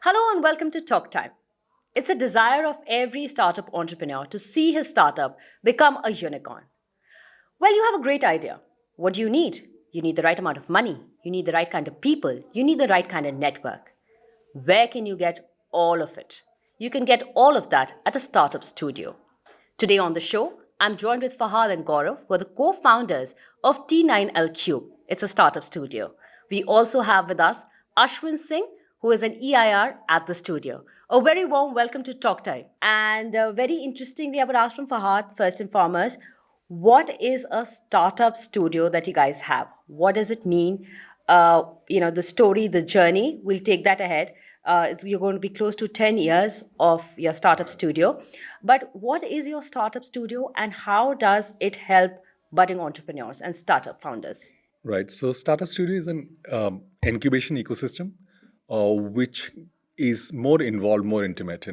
Hello and welcome to Talk Time. It's a desire of every startup entrepreneur to see his startup become a unicorn. Well, you have a great idea. What do you need? You need the right amount of money, you need the right kind of people, you need the right kind of network. Where can you get all of it? You can get all of that at a startup studio. Today on the show, I'm joined with Fahad and Gaurav, who are the co founders of T9L Cube. It's a startup studio. We also have with us Ashwin Singh, who is an EIR at the studio. A very warm welcome to Talk Time. And very interestingly, I would ask from Fahad, first and foremost, what is a startup studio that you guys have? What does it mean? The story, the journey, we'll take that ahead. You're going to be close to 10 years of your startup studio. But what is your startup studio and how does it help budding entrepreneurs and startup founders? Right. So Startup Studio is an incubation ecosystem, which is more involved, more intimate.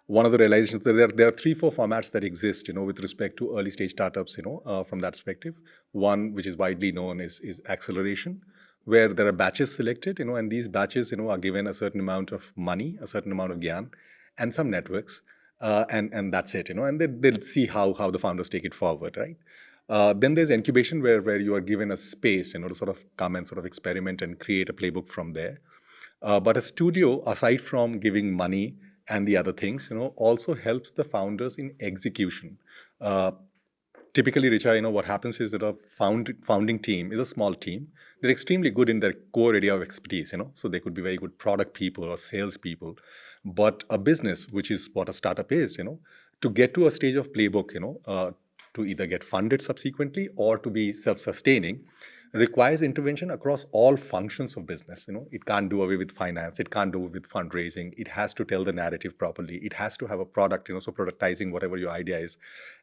One of the realizations that there are 3-4 formats that exist, with respect to early stage startups, from that perspective. One, which is widely known, is acceleration, where there are batches selected, and these batches, are given a certain amount of money, a certain amount of gyan, and some networks, and that's it, and they'll see how the founders take it forward, right? Then there's incubation where you are given a space, to sort of come and sort of experiment and create a playbook from there. But a studio, aside from giving money and the other things, also helps the founders in execution. Typically, Richa, what happens is that a founding team is a small team. They're extremely good in their core area of expertise, so they could be very good product people or sales people. But a business, which is what a startup is, to get to a stage of playbook, to either get funded subsequently or to be self-sustaining, requires intervention across all functions of business. It can't do away with finance. It can't do away with fundraising. It has to tell the narrative properly. It has to have a product, so productizing whatever your idea is.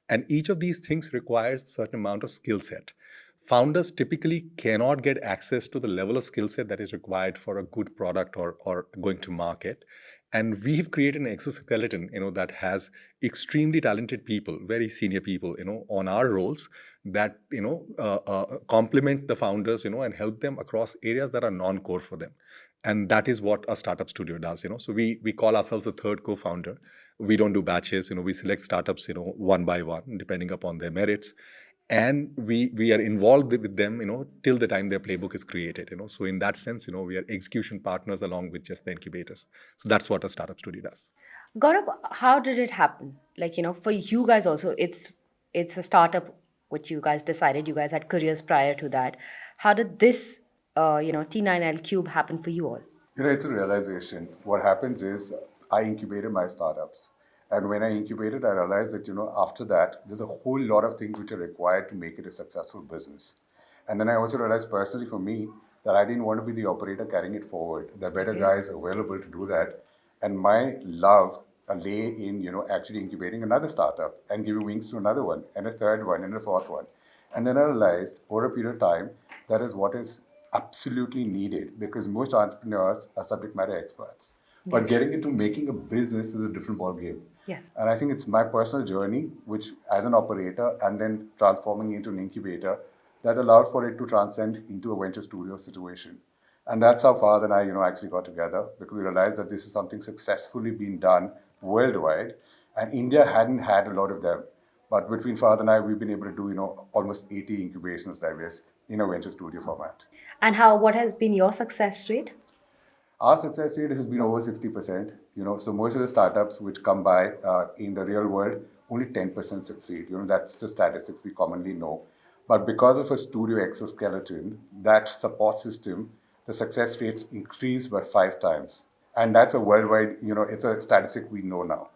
And each of these things requires a certain amount of skill set. Founders typically cannot get access to the level of skill set that is required for a good product or going to market. And we've created an exoskeleton, that has extremely talented people, very senior people, on our roles that, complement the founders, and help them across areas that are non-core for them. And that is what a startup studio does, So we call ourselves the third co-founder. We don't do batches, we select startups, one by one, depending upon their merits. And we are involved with them, till the time their playbook is created, So in that sense, we are execution partners along with just the incubators. So that's what a startup studio does. Gaurav, how did it happen? Like, for you guys also, it's a startup which you guys decided. You guys had careers prior to that. How did this, T9L Cube happen for you all? It's a realization. What happens is I incubated my startups. And when I incubated, I realized that, after that, there's a whole lot of things which are required to make it a successful business. And then I also realized personally for me that I didn't want to be the operator carrying it forward. There are better guys available to do that. And my love lay in, actually incubating another startup and giving wings to another one and a third one and a fourth one. And then I realized over a period of time, that is what is absolutely needed because most entrepreneurs are subject matter experts. But getting into making a business is a different ballgame. Yes. And I think it's my personal journey, which as an operator and then transforming into an incubator, that allowed for it to transcend into a venture studio situation. And that's how Fahad and I, actually got together because we realized that this is something successfully being done worldwide. And India hadn't had a lot of them. But between Fahad and I, we've been able to do, almost 80 incubations like this in a venture studio format. And what has been your success rate? Our success rate has been over 60%. So most of the startups which come by in the real world, only 10% succeed. That's the statistics we commonly know. But because of a studio exoskeleton, that support system, the success rates increase by 5 times. And that's a worldwide, it's a statistic we know now.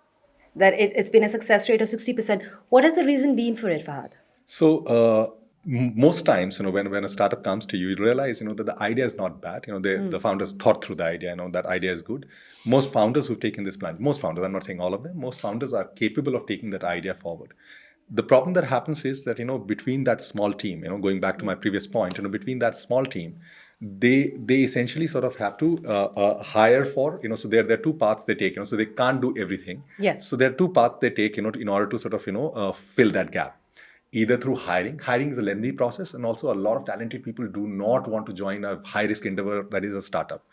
That it's been a success rate of 60%. What has the reason been for it, Fahad? So most times, when a startup comes to you, you realize, that the idea is not bad. The founders thought through the idea, that idea is good. Most founders who've taken this plan, most founders, I'm not saying all of them, most founders are capable of taking that idea forward. The problem that happens is that, between that small team, going back to my previous point, between that small team, they essentially sort of have to hire for, so there are 2 paths they take, so they can't do everything. Yes. So there are 2 paths they take, in order to sort of, fill that gap. either through hiring. Hiring is a lengthy process, and also a lot of talented people do not want to join a high risk endeavor that is a startup.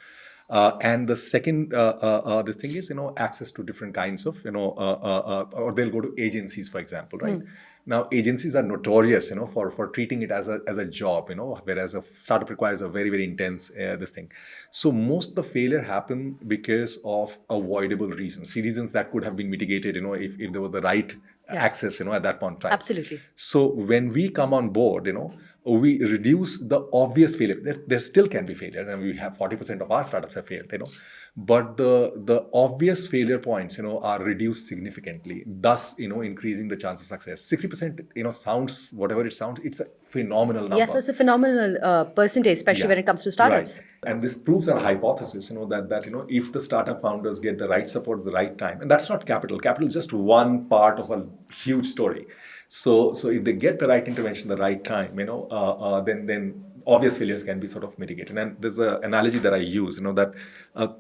And the second, this thing is, access to different kinds of, or they'll go to agencies, for example, right? Now, agencies are notorious, for treating it as a job, whereas a startup requires a very, very intense this thing. So most of the failure happen because of avoidable reasons, reasons that could have been mitigated, if there was the right access, at that point in time. Absolutely. So when we come on board, we reduce the obvious failure. There still can be failures, and we have 40% of our startups have failed, but the obvious failure points, are reduced significantly, thus, increasing the chance of success. 60%, sounds, whatever it sounds, it's a phenomenal number. Yes, it's a phenomenal percentage, especially when it comes to startups. Right. And this proves our hypothesis, that if the startup founders get the right support at the right time, and that's not capital. Capital is just one part of a huge story. So if they get the right intervention at the right time, then obvious failures can be sort of mitigated. And there's an analogy that I use, that a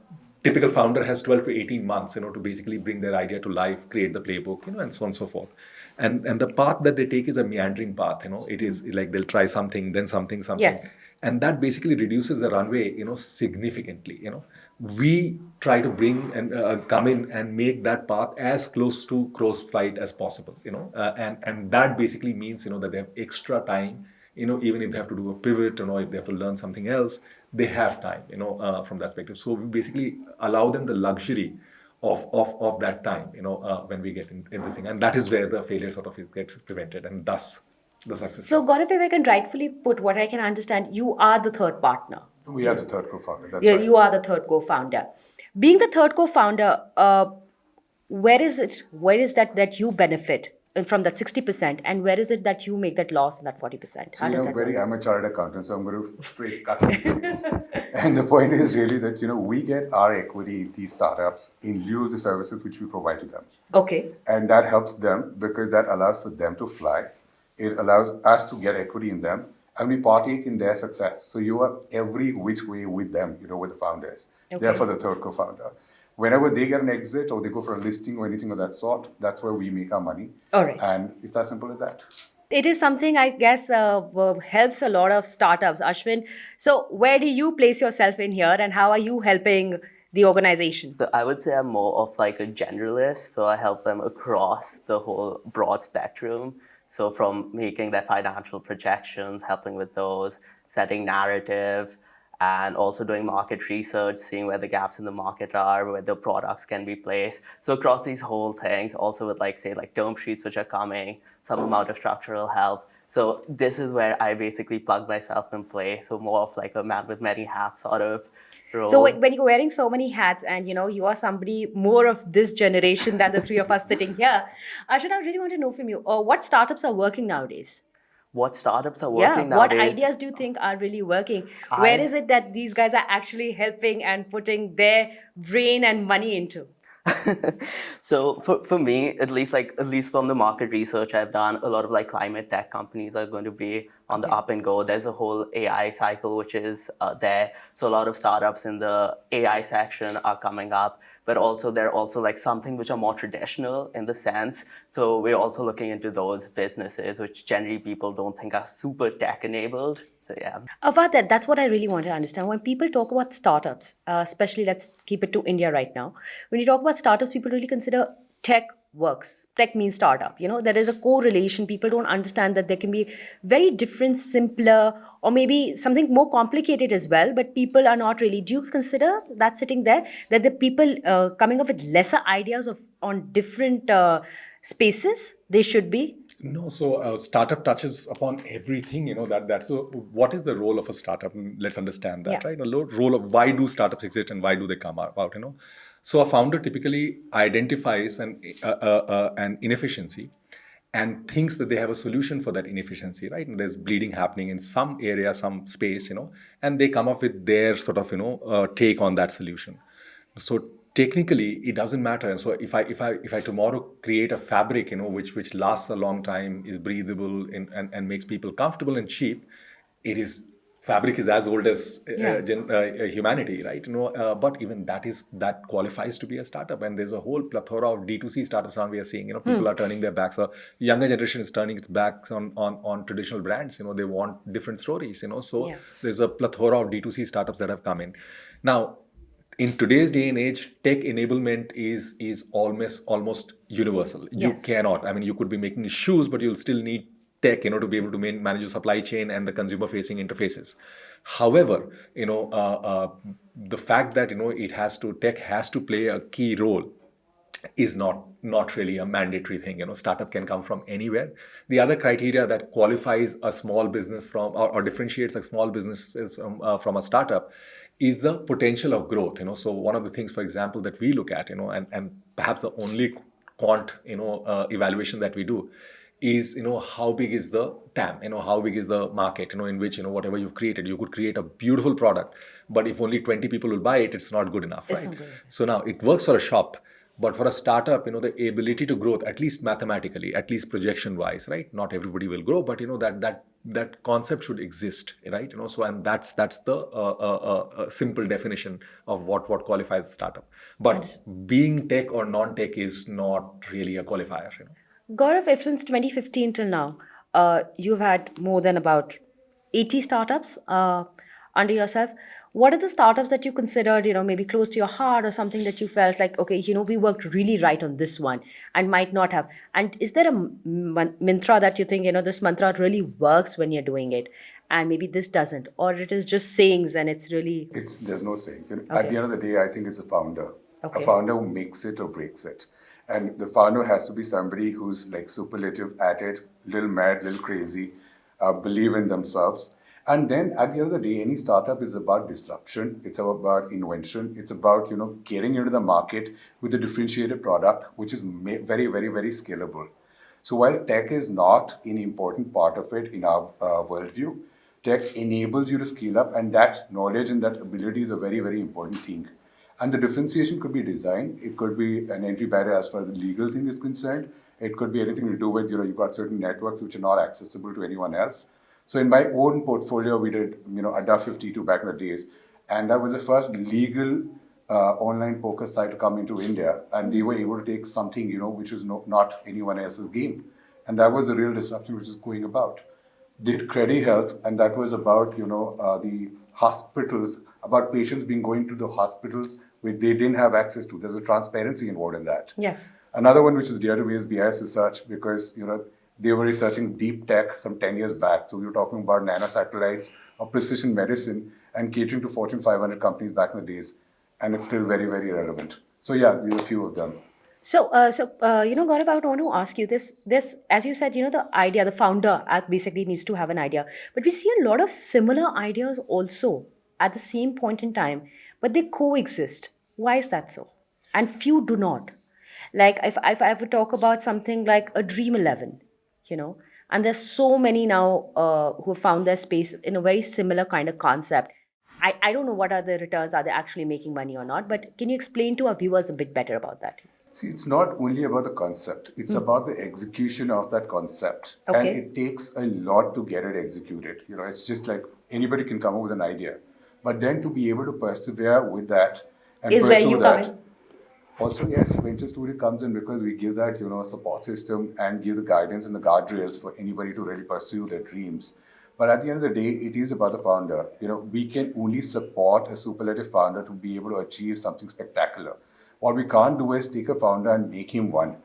typical founder has 12 to 18 months, to basically bring their idea to life, create the playbook, and so on and so forth. And the path that they take is a meandering path, it is like they'll try something, then something. Yes. And that basically reduces the runway, significantly. We try to bring and come in and make that path as close to crow's flight as possible, and that basically means, that they have extra time, even if they have to do a pivot, if they have to learn something else, they have time, from that perspective. So we basically allow them the luxury of that time, when we get in this thing. And that is where the failure sort of gets prevented, and thus the success. So, Gaurav, if I can rightfully put, what I can understand, you are the third partner. We are the third co-founder. That's Yeah, right. you are the third co-founder. Being the third co-founder, where is that you benefit from that 60%, and where is it that you make that loss in that 40%? So, How does that work? I'm a chartered accountant, so I'm going to straight cut into this. And the point is really that, we get our equity in these startups in lieu of the services which we provide to them. Okay. And that helps them because that allows for them to fly. It allows us to get equity in them, and we partake in their success. So you are every which way with them, with the founders. Okay. Therefore, the third co-founder. Whenever they get an exit or they go for a listing or anything of that sort, that's where we make our money. All right. And it's as simple as that. It is something, I guess, helps a lot of startups. Ashwin, so where do you place yourself in here, and how are you helping the organization? So I would say I'm more of like a generalist. So I help them across the whole broad spectrum. So from making their financial projections, helping with those, setting narrative, and also doing market research, seeing where the gaps in the market are, where the products can be placed. So across these whole things, also with like term sheets which are coming, some amount of structural help. So this is where I basically plug myself in play. So more of like a man with many hats sort of role. So when you're wearing so many hats, and you are somebody more of this generation than the three of us sitting here, Ashwin, I really want to know from you, what startups are working nowadays? What startups are working What nowadays? ideas do you think are really working? Where is it that these guys are actually helping and putting their brain and money into? So for me, at least from the market research I've done, a lot of like climate tech companies are going to be on the up and go. There's a whole AI cycle which is there. So a lot of startups in the AI section are coming up, but also they're also like something which are more traditional in the sense. So we're also looking into those businesses which generally people don't think are super tech enabled. So yeah. About that's what I really want to understand. When people talk about startups, especially let's keep it to India right now. When you talk about startups, people really consider tech works. Tech means startup. There is a correlation. People don't understand that there can be very different, simpler, or maybe something more complicated as well. But people are not really. Do you consider that sitting there, that the people coming up with lesser ideas on different spaces they should be? No, so startup touches upon everything, so what is the role of a startup? Let's understand that, Yeah. right? The role of why do startups exist and why do they come about, So a founder typically identifies an inefficiency and thinks that they have a solution for that inefficiency, right? And there's bleeding happening in some area, some space, and they come up with their sort of, take on that solution. So technically, it doesn't matter. And so if I tomorrow create a fabric, which lasts a long time, is breathable, and makes people comfortable and cheap, it is fabric is as old as Yeah. humanity, right? But even that qualifies to be a startup. And there's a whole plethora of D2C startups now we are seeing. People are turning their backs. The younger generation is turning its backs on traditional brands. They want different stories. So Yeah. there's a plethora of D2C startups that have come in. Now, in today's day and age, tech enablement is almost universal. You Yes. cannot. I mean, you could be making shoes, but you'll still need tech, to be able to manage your supply chain and the consumer-facing interfaces. However, the fact that tech has to play a key role is not really a mandatory thing. Startup can come from anywhere. The other criteria that qualifies a small business from or differentiates a small business from a startup is the potential of growth. So one of the things, for example, that we look at, and perhaps the only quant evaluation that we do is how big is the TAM, how big is the market, in which whatever you've created, you could create a beautiful product, but if only 20 people will buy it, it's not good enough, It's right? not good enough. So now it works for a shop, but for a startup, the ability to grow, at least mathematically, at least projection wise, right? Not everybody will grow, but that concept should exist, right? So and that's the simple definition of what qualifies a startup. But being tech or non-tech is not really a qualifier. Gaurav, if since 2015 till now, you've had more than about 80 startups under yourself. What are the startups that you considered, maybe close to your heart or something that you felt like, okay, we worked really right on this one and might not have? And is there a mantra that you think, this mantra really works when you're doing it and maybe this doesn't? Or it is just sayings and it's really... There's no saying. At Okay. the end of the day, I think it's a founder. Okay. A founder who makes it or breaks it. And the founder has to be somebody who's like superlative at it, little mad, little crazy, believe in themselves. And then at the end of the day, any startup is about disruption. It's about invention. It's about, getting into the market with a differentiated product, which is very, very, very scalable. So while tech is not an important part of it in our worldview, tech enables you to scale up, and that knowledge and that ability is a very, very important thing. And the differentiation could be design. It could be an entry barrier as far as the legal thing is concerned. It could be anything to do with, you've got certain networks which are not accessible to anyone else. So in my own portfolio, we did, Adda 52 back in the days. And that was the first legal online poker site to come into India. And they were able to take something, which was not anyone else's game. And that was a real disruption which is going about. Did Credi Health, and that was about, the hospitals, about patients going to the hospitals where they didn't have access to. There's a transparency involved in that. Yes. Another one which is dear to me is BIS Research, because they were researching deep tech some 10 years back. So we were talking about nanosatellites or precision medicine and catering to Fortune 500 companies back in the days. And it's still very, very relevant. So yeah, these are a few of them. So, Gaurav, I would want to ask you this, as you said, the idea, the founder basically needs to have an idea. But we see a lot of similar ideas also at the same point in time, but they coexist. Why is that so? And few do not. Like if I have to talk about something like a Dream 11, and there's so many now who have found their space in a very similar kind of concept. I don't know what are the returns, are they actually making money or not, but can you explain to our viewers a bit better about that? See, it's not only about the concept, it's about the execution of that concept. Okay. And it takes a lot to get it executed. It's just like anybody can come up with an idea. But then to be able to persevere with that and Is where pursue you that. come in. Also, yes, Venture Studio comes in because we give that, support system and give the guidance and the guardrails for anybody to really pursue their dreams. But at the end of the day, it is about the founder. We can only support a superlative founder to be able to achieve something spectacular. What we can't do is take a founder and make him one.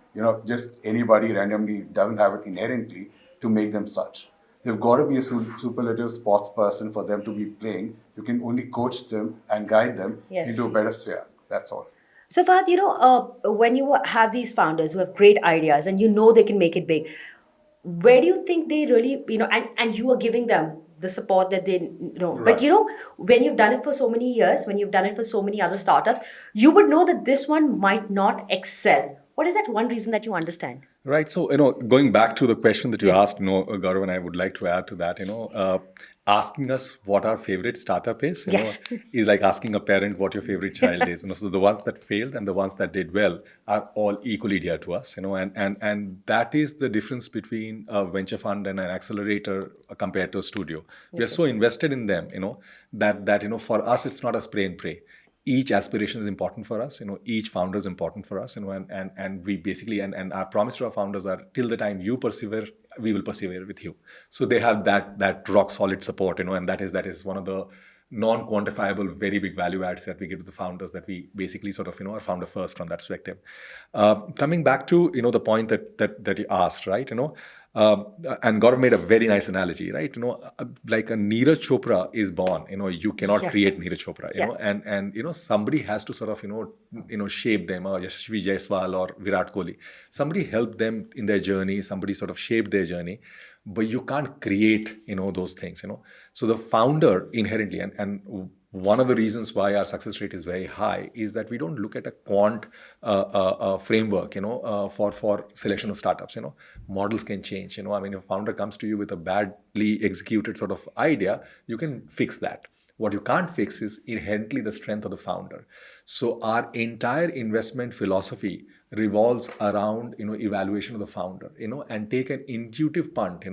Just anybody randomly doesn't have it inherently to make them such. They've got to be a superlative sports person for them to be playing. You can only coach them and guide them Yes. into a better sphere. That's all. So, Fahad, when you have these founders who have great ideas and they can make it big, where do you think they really, and you are giving them the support that they know. Right. But when you've done it for so many years, when you've done it for so many other startups, you would know that this one might not excel. What is that one reason that you understand? Right. So, going back to the question that you asked, Gaurav, and I would like to add to that, asking us what our favorite startup is, Yes. is like asking a parent what your favorite child is. So the ones that failed and the ones that did well are all equally dear to us, and that is the difference between a venture fund and an accelerator compared to a studio. We are so invested in them, that for us, it's not a spray and pray. Each aspiration is important for us, each founder is important for us, and we basically, and our promise to our founders are, till the time you persevere, we will persevere with you. So they have that rock solid support, and that is one of the non-quantifiable, very big value adds that we give to the founders, that we basically sort of, are founder first from that perspective. Coming back to, the point that you asked, right, and Gaurav made a very nice analogy, right? Like a Neeraj Chopra is born, you cannot Yes. create Neeraj Chopra, Yes. and somebody has to sort of, shape them, or Yashasvi Jaiswal or Virat Kohli. Somebody helped them in their journey, somebody sort of shaped their journey, but you can't create, those things, So the founder inherently, and one of the reasons why our success rate is very high is that we don't look at a quant framework, for selection of startups. Models can change. I mean, if a founder comes to you with a badly executed sort of idea, you can fix that. What you can't fix is inherently the strength of the founder. So our entire investment philosophy revolves around, evaluation of the founder, and take an intuitive punt,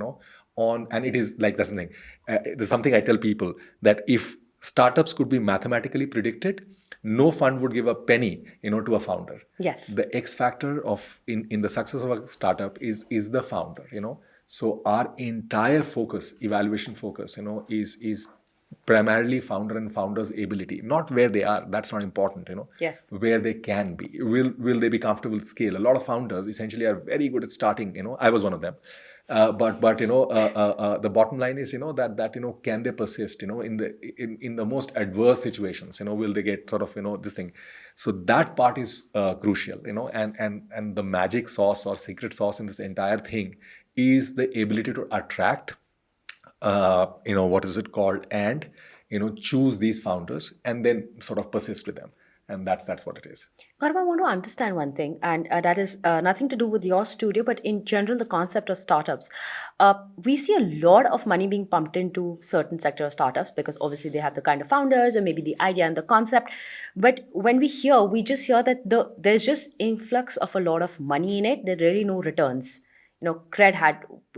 on, and it is like, that's something. There's something I tell people, that if startups could be mathematically predicted, no fund would give a penny, to a founder. Yes. The X factor of in the success of a startup is the founder. So our entire focus, evaluation focus, is primarily founder and founder's ability, not where they are. That's not important. Yes. Where they can be. Will they be comfortable with scale? A lot of founders essentially are very good at starting. I was one of them. But the bottom line is, that can they persist, in the most adverse situations, will they get sort of, this thing. So that part is crucial, and the magic sauce or secret sauce in this entire thing is the ability to attract, what is it called, and choose these founders and then sort of persist with them, and that's what it is. Gaurav, I want to understand one thing, and that is nothing to do with your studio, but in general, the concept of startups. We see a lot of money being pumped into certain sector of startups because obviously they have the kind of founders or maybe the idea and the concept. But when we just hear that there's just influx of a lot of money in it. There are really no returns.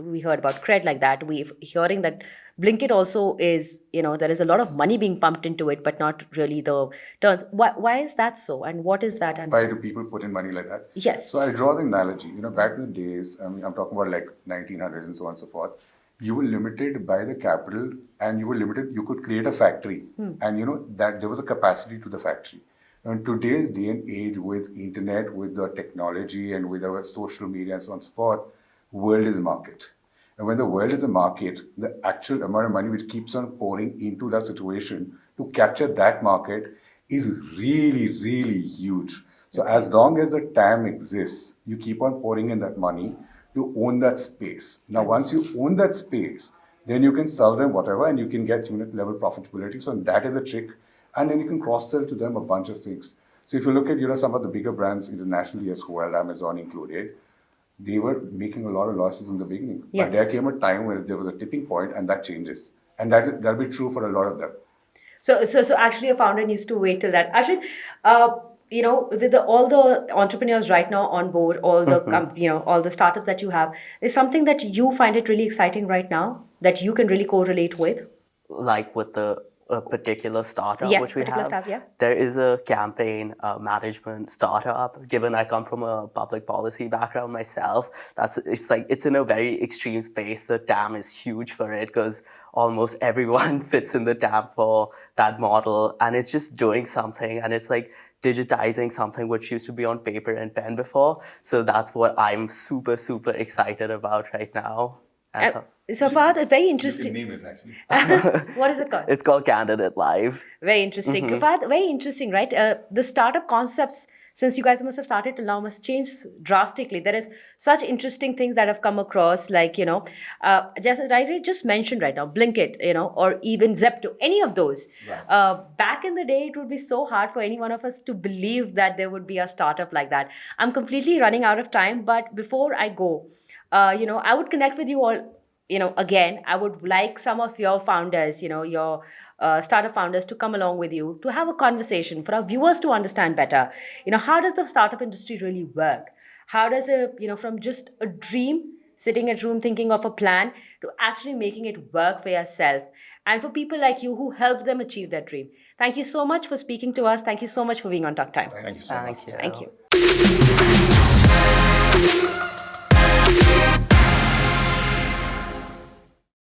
We heard about Cred like that. We're hearing that Blinkit also is, there is a lot of money being pumped into it, but not really the turns. Why is that so? And what is that Why answer? do people put in money like that? Yes. So I draw the analogy. Back in the days, I mean, I'm talking about like 1900s and so on and so forth. You were limited by the capital, and you were limited. You could create a factory, and that there was a capacity to the factory. In today's day and age, with internet, with the technology, and with our social media and so on and so forth, world is a market. And when the world is a market, the actual amount of money which keeps on pouring into that situation to capture that market is really, really huge. So as long as the TAM exists, you keep on pouring in that money to own that space. Now, once you own that space, then you can sell them whatever, and you can get unit level profitability. So that is the trick. And then you can cross sell to them a bunch of things. So if you look at some of the bigger brands internationally as well, Amazon included, they were making a lot of losses in the beginning. Yes. But there came a time where there was a tipping point, and that changes. And that'll be true for a lot of them. So actually, a founder needs to wait till that. Ashwin, with all the entrepreneurs right now on board, all the all the startups that you have, is something that you find it really exciting right now that you can really correlate with? Like with a particular startup Yes, which we particular have, startup, yeah. there is a campaign management startup. Given I come from a public policy background myself, it's in a very extreme space. The TAM is huge for it because almost everyone fits in the TAM for that model, and it's just doing something, and it's like digitizing something which used to be on paper and pen before. So that's what I'm super, super excited about right now. And So Fahad, it's very interesting. You can name it, actually. What is it called? it's called Candidate Live. Very interesting. Fahad, very interesting, right? The startup concepts since you guys must have started till now must change drastically. There is such interesting things that have come across, like, just as I just mentioned right now, Blinkit, or even Zepto, any of those. Back in the day, it would be so hard for any one of us to believe that there would be a startup like that. I'm completely running out of time, but before I go, I would connect with you all. Again, I would like some of your founders, your startup founders, to come along with you to have a conversation for our viewers to understand better. How does the startup industry really work? How does it, from just a dream, sitting at room thinking of a plan, to actually making it work for yourself, and for people like you who help them achieve their dream. Thank you so much for speaking to us. Thank you so much for being on Talk Time. Thank you so much. Thank you. Thank you.